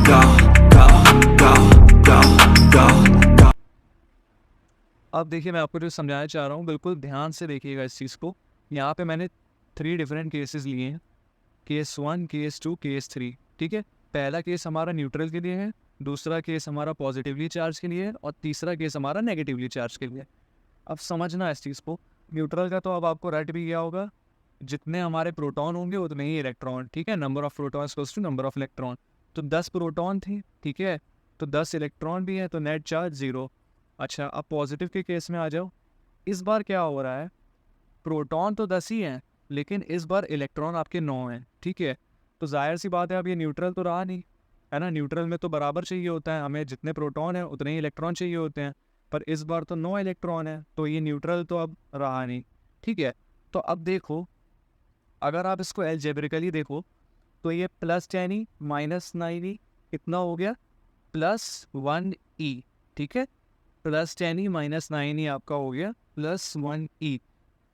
go, go, go, go, go, go. अब देखिए मैं आपको जो समझाना चाह रहा हूँ बिल्कुल ध्यान से देखिएगा इस चीज़ को। यहाँ पे मैंने 3 डिफरेंट केसेस लिए हैं, केस 1, केस 2, केस 3। ठीक है, पहला केस हमारा न्यूट्रल के लिए है, दूसरा केस हमारा पॉजिटिवली चार्ज के लिए है और तीसरा केस हमारा नेगेटिवली चार्ज के लिए है। अब समझना इस चीज़ को, न्यूट्रल का तो अब आपको रट भी गया होगा, जितने हमारे प्रोटॉन होंगे उतने ही इलेक्ट्रॉन। ठीक है, number of proton equals to number of electron. तो 10 प्रोटॉन थे, ठीक है, तो 10 इलेक्ट्रॉन भी है, तो नेट चार्ज 0। अच्छा, अब पॉजिटिव के केस में आ जाओ। इस बार क्या हो रहा है, प्रोटॉन तो 10 ही हैं, लेकिन इस बार इलेक्ट्रॉन आपके 9 हैं। ठीक है, तो जाहिर सी बात है अब ये न्यूट्रल तो रहा नहीं, है ना। न्यूट्रल में तो बराबर चाहिए होता है, हमें जितने प्रोटॉन हैं उतने ही इलेक्ट्रॉन चाहिए होते हैं, पर इस बार तो 9 इलेक्ट्रॉन है, तो ये न्यूट्रल तो अब रहा नहीं। ठीक है, तो अब देखो, अगर आप इसको एल्जेब्रिकली देखो तो ये +10 -9 कितना हो गया, +1 E। ठीक है, +10 -9 आपका हो गया +1 E।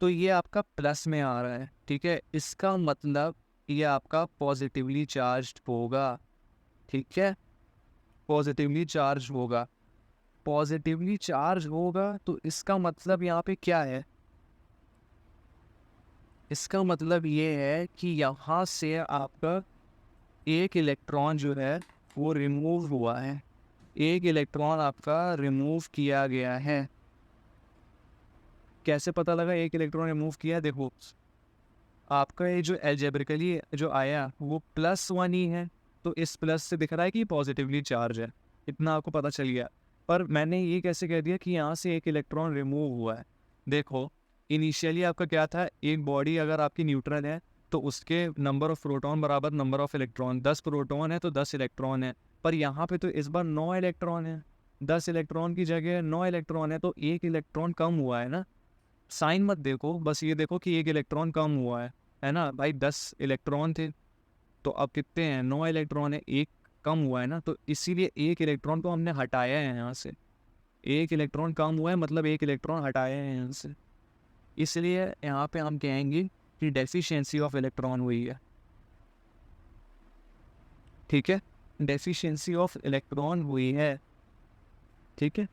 तो ये आपका प्लस में आ रहा है। ठीक है, इसका मतलब ये आपका पॉजिटिवली चार्ज होगा। ठीक है, पॉजिटिवली चार्ज होगा। पॉजिटिवली चार्ज होगा तो इसका मतलब यहाँ पे क्या है, इसका मतलब ये है कि यहाँ से आपका एक इलेक्ट्रॉन जो है वो रिमूव हुआ है, एक इलेक्ट्रॉन आपका रिमूव किया गया है। कैसे पता लगा एक इलेक्ट्रॉन रिमूव किया, देखो आपका ये जो एल्जेब्रिकली जो आया वो +1 ही है, तो इस प्लस से दिख रहा है कि पॉजिटिवली चार्ज है, इतना आपको पता चल गया। पर मैंने ये कैसे कह दिया कि यहाँ से एक इलेक्ट्रॉन रिमूव हुआ है। देखो, इनिशियली आपका क्या था, एक बॉडी अगर आपकी न्यूट्रल है तो उसके नंबर ऑफ प्रोटॉन बराबर नंबर ऑफ इलेक्ट्रॉन, 10 प्रोटॉन है तो 10 इलेक्ट्रॉन है। पर यहाँ पे तो इस बार 9 इलेक्ट्रॉन है, 10 इलेक्ट्रॉन की जगह 9 इलेक्ट्रॉन है, तो एक इलेक्ट्रॉन कम हुआ है ना। साइन मत देखो, बस ये देखो कि एक इलेक्ट्रॉन कम हुआ है ना भाई। 10 इलेक्ट्रॉन थे तो अब कितने हैं, 9 इलेक्ट्रॉन है, एक कम हुआ है ना, तो इसीलिए एक इलेक्ट्रॉन को हमने हटाया है यहाँ से। एक इलेक्ट्रॉन कम हुआ है मतलब एक इलेक्ट्रॉन हटाया है यहाँ से, इसलिए यहाँ पे हम कहेंगे कि डेफिशिएंसी ऑफ इलेक्ट्रॉन हुई है। ठीक है, डेफिशिएंसी ऑफ इलेक्ट्रॉन हुई है। ठीक है,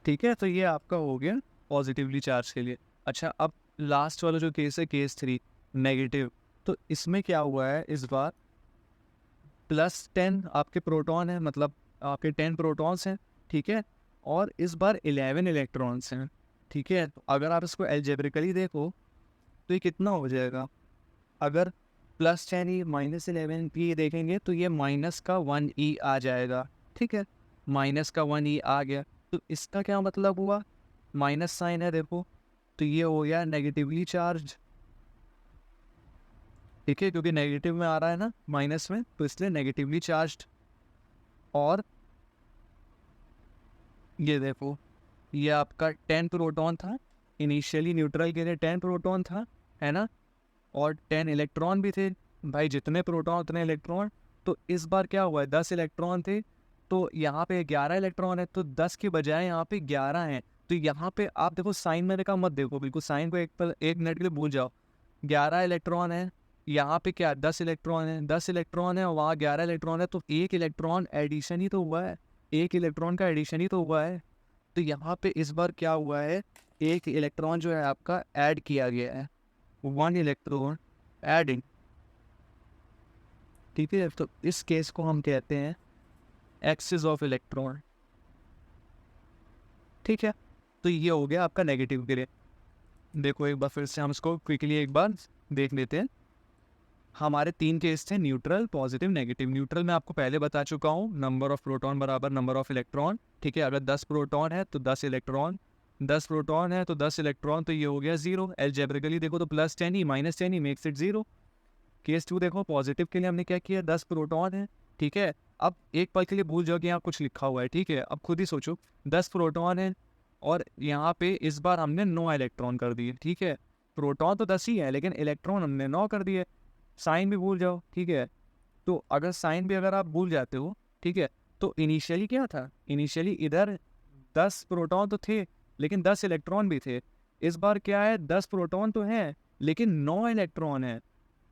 ठीक है, तो ये आपका हो गया पॉजिटिवली चार्ज के लिए। अच्छा, अब लास्ट वाला जो केस है, केस 3 नेगेटिव, तो इसमें क्या हुआ है, इस बार +10 आपके प्रोटॉन है, मतलब आपके 10 प्रोटॉन्स हैं। ठीक है, और इस बार 11 इलेक्ट्रॉन्स हैं। ठीक है, तो अगर आप इसको एल्जेब्रिकली देखो तो ये कितना हो जाएगा, अगर +10 ही -11 भी देखेंगे तो ये -1E आ जाएगा। ठीक है, -1E आ गया, तो इसका क्या मतलब हुआ, माइनस साइन है देखो, तो ये हो गया नेगेटिवली चार्ज। ठीक है, क्योंकि नेगेटिव में आ रहा है ना, माइनस में, तो इसलिए नेगेटिवली चार्ज। और ये देखो, ये आपका 10 प्रोटॉन था, इनिशियली न्यूट्रल के लिए 10 प्रोटॉन था, है ना, और 10 इलेक्ट्रॉन भी थे। भाई जितने प्रोटॉन उतने इलेक्ट्रॉन, तो इस बार क्या हुआ है, 10 इलेक्ट्रॉन थे तो यहाँ पे 11 इलेक्ट्रॉन है, तो 10 के बजाय यहाँ पे 11 हैं। तो यहाँ पे आप देखो, साइन मैंने कहा मत देखो, बिल्कुल साइन को एक मिनट के लिए भूल जाओ। 11 इलेक्ट्रॉन है, यहाँ पे क्या 10 इलेक्ट्रॉन है, 10 इलेक्ट्रॉन है और वहाँ 11 इलेक्ट्रॉन है, तो एक इलेक्ट्रॉन एडिशन ही तो हुआ है, एक इलेक्ट्रॉन का एडिशन ही तो हुआ है। तो यहाँ पे इस बार क्या हुआ है, एक इलेक्ट्रॉन जो है आपका ऐड किया गया है, 1 इलेक्ट्रॉन एडिंग। ठीक है, तो इस केस को हम कहते हैं एक्सिस ऑफ इलेक्ट्रॉन। ठीक है, तो ये हो गया आपका नेगेटिव के लिए। देखो एक बार फिर से हम इसको क्विकली एक बार देख लेते हैं। हमारे 3 केस थे, न्यूट्रल, पॉजिटिव, नेगेटिव। न्यूट्रल में आपको पहले बता चुका हूँ, नंबर ऑफ प्रोटॉन बराबर नंबर ऑफ इलेक्ट्रॉन। ठीक है, अगर 10 प्रोटॉन है तो 10 इलेक्ट्रॉन, 10 प्रोटॉन है तो 10 इलेक्ट्रॉन, तो ये हो गया 0। एल्जेब्रिकली देखो तो +10 ही -10 ही मेक्स इट 0। केस 2 देखो, पॉजिटिव के लिए हमने क्या किया, 10 प्रोटॉन है। ठीक है, अब एक पल के लिए भूल जाओ कि यहाँ कुछ लिखा हुआ है। ठीक है, अब खुद ही सोचो, 10 प्रोटॉन है और यहाँ पे इस बार हमने 9 इलेक्ट्रॉन कर दिए। ठीक है, प्रोटॉन तो 10 ही है लेकिन इलेक्ट्रॉन हमने 9 कर दिए। साइन भी भूल जाओ। ठीक है, तो अगर साइन भी अगर आप भूल जाते हो, ठीक है, तो इनिशियली क्या था, इनिशियली इधर 10 प्रोटॉन तो थे लेकिन 10 इलेक्ट्रॉन भी थे। इस बार क्या है, 10 प्रोटॉन तो हैं लेकिन 9 इलेक्ट्रॉन है।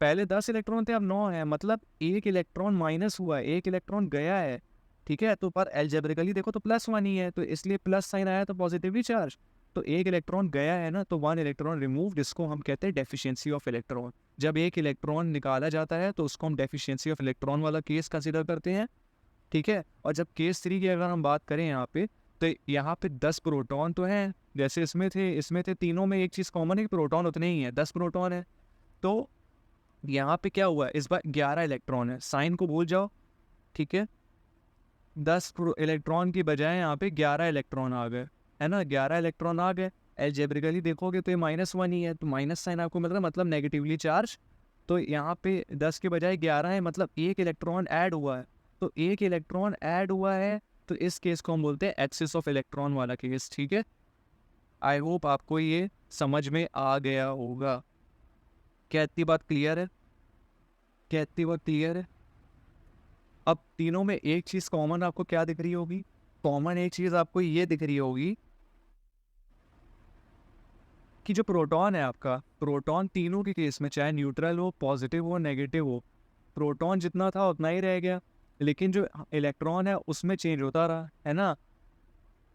पहले 10 इलेक्ट्रॉन थे, अब 9 है, मतलब एक इलेक्ट्रॉन माइनस हुआ है, एक इलेक्ट्रॉन गया है, ठीक है। तो पर एल्जेब्रिकली देखो तो +1 ही है, तो इसलिए प्लस साइन आया तो पॉजिटिवली चार्ज। तो एक इलेक्ट्रॉन गया है ना, तो 1 इलेक्ट्रॉन रिमूव, जिसको हम कहते हैं डेफिशिएंसी ऑफ इलेक्ट्रॉन। जब एक इलेक्ट्रॉन निकाला जाता है तो उसको हम डेफिशिएंसी ऑफ इलेक्ट्रॉन वाला केस कंसिडर करते हैं, ठीक है। और जब केस 3 की अगर हम बात करें यहाँ पे, तो यहाँ पे 10 प्रोटॉन तो हैं, जैसे इसमें थे तीनों में एक चीज़ कॉमन है कि प्रोटॉन उतने ही है, 10 प्रोटॉन है। तो यहाँ पे क्या हुआ है, इस बार 11 इलेक्ट्रॉन है, साइन को भूल जाओ, ठीक है। 10 इलेक्ट्रॉन की बजाय यहाँ पे 11 इलेक्ट्रॉन आ गए, है ना, 11 इलेक्ट्रॉन आ गए। एल्जेब्रिकली देखोगे तो ये -1 ही है, तो माइनस साइन आपको मिल रहा है, मतलब नेगेटिवली चार्ज। तो यहाँ पे 10 के बजाय 11 है, मतलब एक इलेक्ट्रॉन ऐड हुआ है। तो एक इलेक्ट्रॉन ऐड हुआ है, तो इस केस को हम बोलते हैं एक्सिस ऑफ इलेक्ट्रॉन वाला केस, ठीक है। आई होप आपको ये समझ में आ गया होगा। क्या इतनी बात क्लियर है? क्या इतनी बात क्लियर है? अब तीनों में एक चीज़ कॉमन आपको क्या दिख रही होगी? कॉमन एक चीज़ आपको ये दिख रही होगी कि जो प्रोटॉन है आपका, प्रोटॉन तीनों के केस में, चाहे न्यूट्रल हो, पॉजिटिव हो, नेगेटिव हो, प्रोटॉन जितना था उतना ही रह गया, लेकिन जो इलेक्ट्रॉन है उसमें चेंज होता रहा, है ना।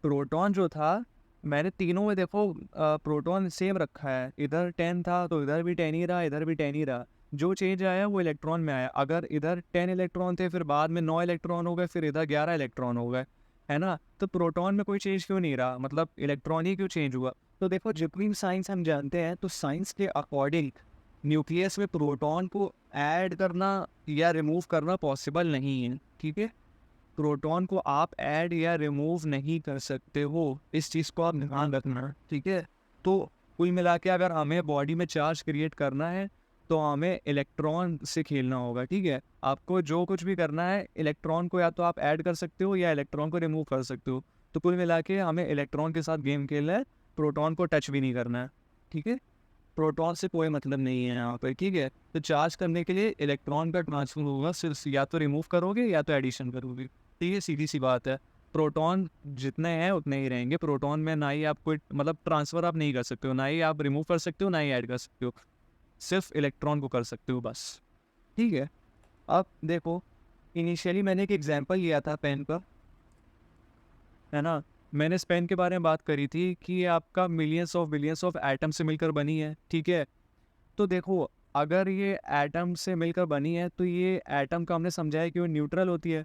प्रोटॉन जो था, मैंने तीनों में देखो प्रोटॉन सेम रखा है, इधर 10 था तो इधर भी 10 ही रहा, इधर भी 10 ही रहा। जो चेंज आया वो इलेक्ट्रॉन में आया। अगर इधर 10 इलेक्ट्रॉन थे, फिर बाद में 9 इलेक्ट्रॉन हो गए, फिर इधर 11 इलेक्ट्रॉन हो गए, है ना। तो प्रोटॉन में कोई चेंज क्यों नहीं रहा, मतलब इलेक्ट्रॉन ही क्यों चेंज हुआ? तो देखो जितनी भी साइंस हम जानते हैं, तो साइंस के अकॉर्डिंग न्यूक्लियस में प्रोटॉन को ऐड करना या रिमूव करना पॉसिबल नहीं है, ठीक है। प्रोटॉन को आप ऐड या रिमूव नहीं कर सकते हो, इस चीज़ को आप ध्यान रखना, ठीक है। तो कुल मिला के अगर हमें बॉडी में चार्ज क्रिएट करना है, तो हमें इलेक्ट्रॉन से खेलना होगा, ठीक है। आपको जो कुछ भी करना है, इलेक्ट्रॉन को या तो आप ऐड कर सकते हो या इलेक्ट्रॉन को रिमूव कर सकते हो। तो कुल मिला के हमें इलेक्ट्रॉन के साथ गेम खेलना है, प्रोटॉन को टच भी नहीं करना है, ठीक है। प्रोटॉन से कोई मतलब नहीं है यहाँ पर, ठीक है। तो चार्ज करने के लिए इलेक्ट्रॉन का ट्रांसफर होगा, सिर्फ या तो रिमूव करोगे या तो एडिशन करोगे, ठीक है, सीधी सी बात है। प्रोटॉन जितने हैं उतने ही रहेंगे। प्रोटॉन में ना ही आप कोई मतलब ट्रांसफ़र आप नहीं कर सकते हो, ना ही आप रिमूव कर सकते हो, ना ही ऐड कर सकते हो, सिर्फ इलेक्ट्रॉन को कर सकते हो बस, ठीक है। अब देखो, इनिशियली मैंने एक एग्जांपल लिया था पेन का, है ना। मैंने इस पेन के बारे में बात करी थी कि ये आपका बिलियंस ऑफ एटम से मिलकर बनी है, ठीक है। तो देखो, अगर ये एटम से मिलकर बनी है, तो ये एटम का हमने समझाया कि वो न्यूट्रल होती है।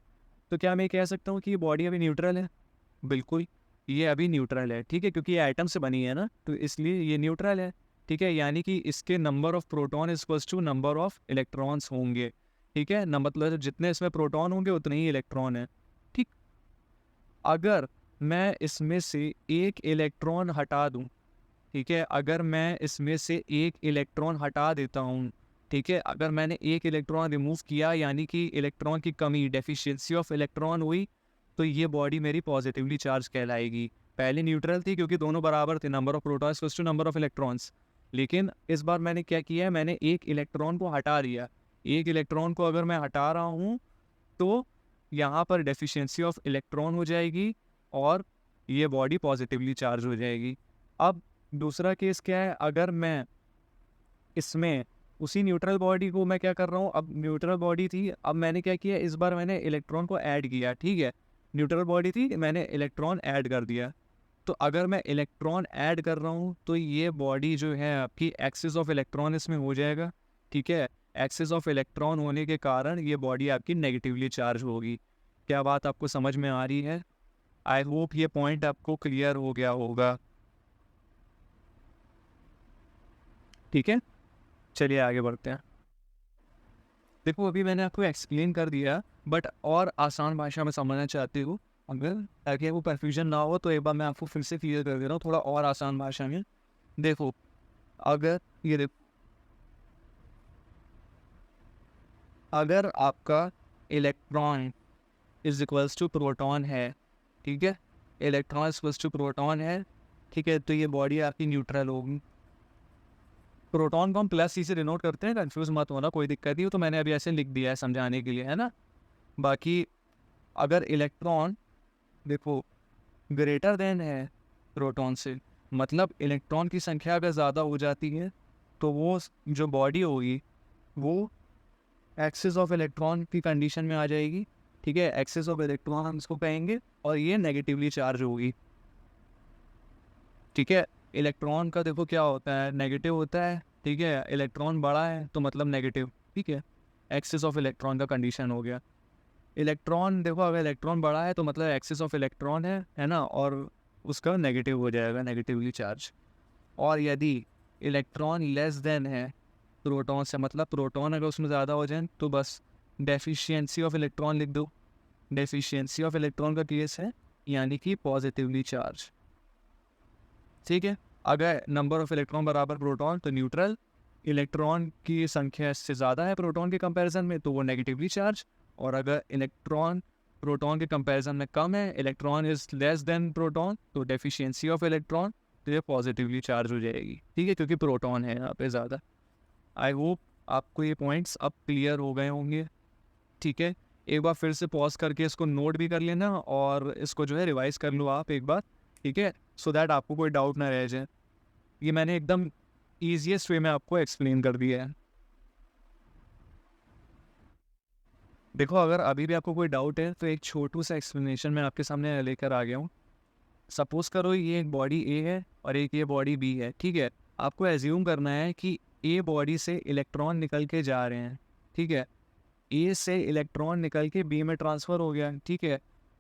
तो क्या मैं कह सकता हूँ कि ये बॉडी अभी न्यूट्रल है? बिल्कुल, ये अभी न्यूट्रल है, ठीक है, क्योंकि ये एटम से बनी है ना, तो इसलिए ये न्यूट्रल है, ठीक है। यानी कि इसके number of proton is equals to number of electrons होंगे, ठीक है ना, मतलब जितने इसमें प्रोटॉन होंगे उतने ही इलेक्ट्रॉन है, ठीक। अगर मैं इसमें से एक इलेक्ट्रॉन हटा दूं, ठीक है, अगर मैं इसमें से एक इलेक्ट्रॉन हटा देता हूँ, ठीक है, अगर मैंने एक इलेक्ट्रॉन रिमूव किया, यानी कि इलेक्ट्रॉन की कमी, डेफिशिएंसी ऑफ इलेक्ट्रॉन हुई, तो ये बॉडी मेरी पॉजिटिवली चार्ज कहलाएगी। पहले न्यूट्रल थी क्योंकि दोनों बराबर थे, number of protons equals to number of electrons. लेकिन इस बार मैंने क्या किया है, मैंने एक इलेक्ट्रॉन को हटा दिया। एक इलेक्ट्रॉन को अगर मैं हटा रहा हूँ, तो यहाँ पर डेफिशिएंसी ऑफ इलेक्ट्रॉन हो जाएगी और ये बॉडी पॉजिटिवली चार्ज हो जाएगी। अब दूसरा केस क्या है, अगर मैं इसमें उसी न्यूट्रल बॉडी को मैं क्या कर रहा हूँ, अब न्यूट्रल बॉडी थी, अब मैंने क्या किया, इस बार मैंने इलेक्ट्रॉन को ऐड किया, ठीक है। न्यूट्रल बॉडी थी, मैंने इलेक्ट्रॉन ऐड कर दिया। तो अगर मैं इलेक्ट्रॉन ऐड कर रहा हूँ, तो ये बॉडी जो है आपकी एक्सिस ऑफ इलेक्ट्रॉन इसमें हो जाएगा, ठीक है। एक्सिस ऑफ इलेक्ट्रॉन होने के कारण ये बॉडी आपकी नेगेटिवली चार्ज होगी। क्या बात आपको समझ में आ रही है? आई होप ये पॉइंट आपको क्लियर हो गया होगा, ठीक है। चलिए आगे बढ़ते हैं। देखो, अभी मैंने आपको एक्सप्लेन कर दिया, बट और आसान भाषा में समझना चाहती हूँ, अगर ताकि आपको कन्फ्यूजन ना हो, तो एक बार मैं आपको फिर से क्लियर कर दे रहा हूँ थोड़ा और आसान भाषा में। देखो, अगर ये देखो, अगर आपका electron is equals to proton है, ठीक है, electron is equals to proton है, ठीक है, तो ये बॉडी आपकी न्यूट्रल होगी। प्रोटॉन को हम +C से डिनोट करते हैं, कंफ्यूज मत होना, कोई दिक्कत नहीं हो, तो मैंने अभी ऐसे लिख दिया है समझाने के लिए, है ना। बाकी अगर इलेक्ट्रॉन देखो ग्रेटर देन है प्रोटॉन से, मतलब इलेक्ट्रॉन की संख्या अगर ज़्यादा हो जाती है, तो वो जो बॉडी होगी वो एक्सेस ऑफ इलेक्ट्रॉन की कंडीशन में आ जाएगी, ठीक है। एक्सेस ऑफ इलेक्ट्रॉन हम इसको कहेंगे और ये नेगेटिवली चार्ज होगी, ठीक है। इलेक्ट्रॉन का देखो क्या होता है, नेगेटिव होता है, ठीक है। इलेक्ट्रॉन बड़ा है तो मतलब नेगेटिव, ठीक है। एक्सेस ऑफ इलेक्ट्रॉन का कंडीशन हो गया। इलेक्ट्रॉन देखो, अगर इलेक्ट्रॉन बड़ा है तो मतलब एक्सेस ऑफ इलेक्ट्रॉन है ना, और उसका नेगेटिव हो जाएगा, नेगेटिवली चार्ज। और यदि इलेक्ट्रॉन लेस देन है प्रोटॉन से, मतलब प्रोटॉन अगर उसमें ज़्यादा हो जाए तो बस डेफिशिएंसी ऑफ इलेक्ट्रॉन लिख दो। डेफिशिएंसी ऑफ इलेक्ट्रॉन का केस है यानी कि पॉजिटिवली चार्ज, ठीक है। अगर नंबर ऑफ इलेक्ट्रॉन बराबर प्रोटॉन तो न्यूट्रल, इलेक्ट्रॉन की संख्या इससे ज़्यादा है प्रोटॉन के कंपैरिजन में तो वो नेगेटिवली चार्ज, और अगर इलेक्ट्रॉन प्रोटॉन के कंपैरिजन में कम है, electron is less than proton, तो डेफिशिएंसी ऑफ इलेक्ट्रॉन तो ये पॉजिटिवली चार्ज हो जाएगी, ठीक है, क्योंकि प्रोटॉन है यहाँ पे ज़्यादा। आई होप आपको ये पॉइंट्स अब क्लियर हो गए होंगे, ठीक है। एक बार फिर से पॉज करके इसको नोट भी कर लेना और इसको जो है रिवाइज कर लो आप एक बार, ठीक है, सो दैट आपको कोई डाउट ना रह जाए। ये मैंने एकदम ईजीएस्ट वे में आपको एक्सप्लेन कर दिया है। देखो, अगर अभी भी आपको कोई डाउट है तो एक छोटू सा एक्सप्लेनेशन मैं आपके सामने लेकर आ गया हूँ। सपोज करो ये एक बॉडी ए है और एक ये बॉडी बी है, ठीक है। आपको एज्यूम करना है कि ए बॉडी से इलेक्ट्रॉन निकल के जा रहे हैं, ठीक है। ए से इलेक्ट्रॉन निकल के बी में ट्रांसफ़र हो गया, ठीक है।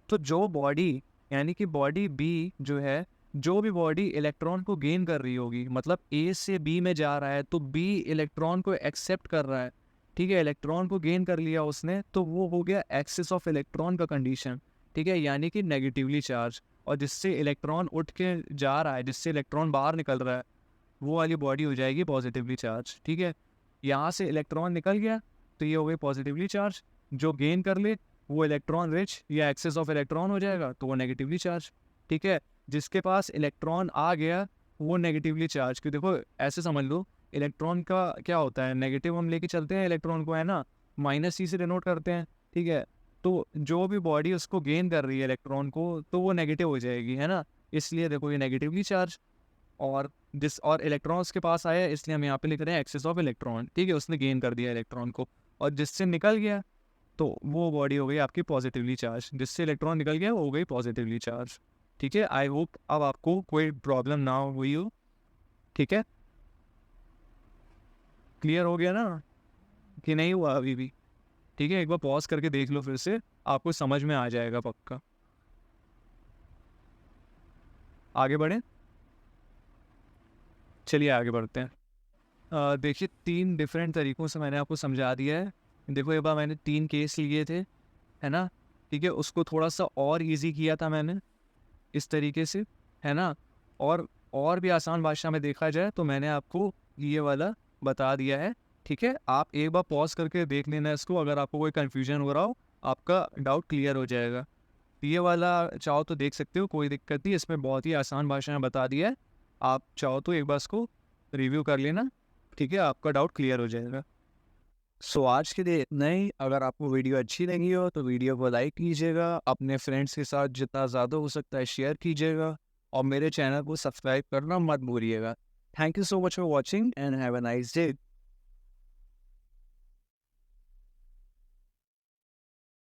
तो जो बॉडी यानी कि बॉडी बी जो है, जो भी बॉडी इलेक्ट्रॉन को गेन कर रही होगी, मतलब ए से बी में जा रहा है तो बी इलेक्ट्रॉन को एक्सेप्ट कर रहा है, ठीक है। इलेक्ट्रॉन को गेन कर लिया उसने तो वो हो गया एक्सेस ऑफ इलेक्ट्रॉन का कंडीशन, ठीक है, यानी कि नेगेटिवली चार्ज। और जिससे इलेक्ट्रॉन उठ के जा रहा है, जिससे इलेक्ट्रॉन बाहर निकल रहा है, वो वाली बॉडी हो जाएगी पॉजिटिवली चार्ज, ठीक है। यहाँ से इलेक्ट्रॉन निकल गया तो ये हो गई पॉजिटिवली चार्ज। जो गेन कर ले वो इलेक्ट्रॉन रिच या एक्सेस ऑफ इलेक्ट्रॉन हो जाएगा तो वो नेगेटिवली चार्ज, ठीक है। जिसके पास इलेक्ट्रॉन आ गया वो नेगेटिवली चार्ज, क्योंकि देखो ऐसे समझ लो, इलेक्ट्रॉन का क्या होता है, नेगेटिव हम लेके चलते हैं इलेक्ट्रॉन को, है ना, -C से डिनोट करते हैं, ठीक है। तो जो भी बॉडी उसको गेन कर रही है इलेक्ट्रॉन को तो वो नेगेटिव हो जाएगी, है ना। इसलिए देखो ये नेगेटिवली चार्ज, और और इलेक्ट्रॉन उसके पास आया इसलिए हम यहाँ पे लिख रहे हैं एक्सेस ऑफ इलेक्ट्रॉन, ठीक है, उसने गेन कर दिया इलेक्ट्रॉन को। और जिससे निकल गया तो वो बॉडी हो गई आपकी पॉजिटिवली चार्ज, जिससे इलेक्ट्रॉन निकल गया वो हो गई पॉजिटिवली चार्ज, ठीक है। आई होप अब आपको कोई प्रॉब्लम ना हुई हो, ठीक है। क्लियर हो गया ना कि नहीं हुआ अभी भी, ठीक है। एक बार पॉज करके देख लो फिर से, आपको समझ में आ जाएगा पक्का। आगे बढ़ें, चलिए आगे बढ़ते हैं। देखिए 3 डिफरेंट तरीक़ों से मैंने आपको समझा दिया है। देखो एक बार मैंने 3 केस लिए थे, है ना, ठीक है। उसको थोड़ा सा और इजी किया था मैंने इस तरीके से, है ना। और भी आसान भाषा में देखा जाए तो मैंने आपको ये वाला बता दिया है, ठीक है। आप एक बार पॉज करके देख लेना इसको, अगर आपको कोई कन्फ्यूजन हो रहा हो आपका डाउट क्लियर हो जाएगा। ये वाला चाहो तो देख सकते हो, कोई दिक्कत नहीं, इसमें बहुत ही आसान भाषा में बता दिया है। आप चाहो तो एक बार इसको रिव्यू कर लेना, ठीक है, आपका डाउट क्लियर हो जाएगा। सो आज के लिए इतना ही। अगर आपको वीडियो अच्छी लगी हो तो वीडियो को लाइक कीजिएगा, अपने फ्रेंड्स के साथ जितना ज़्यादा हो सकता है शेयर कीजिएगा, और मेरे चैनल को सब्सक्राइब करना मत भूलिएगा। Thank you so much for watching and have a nice day.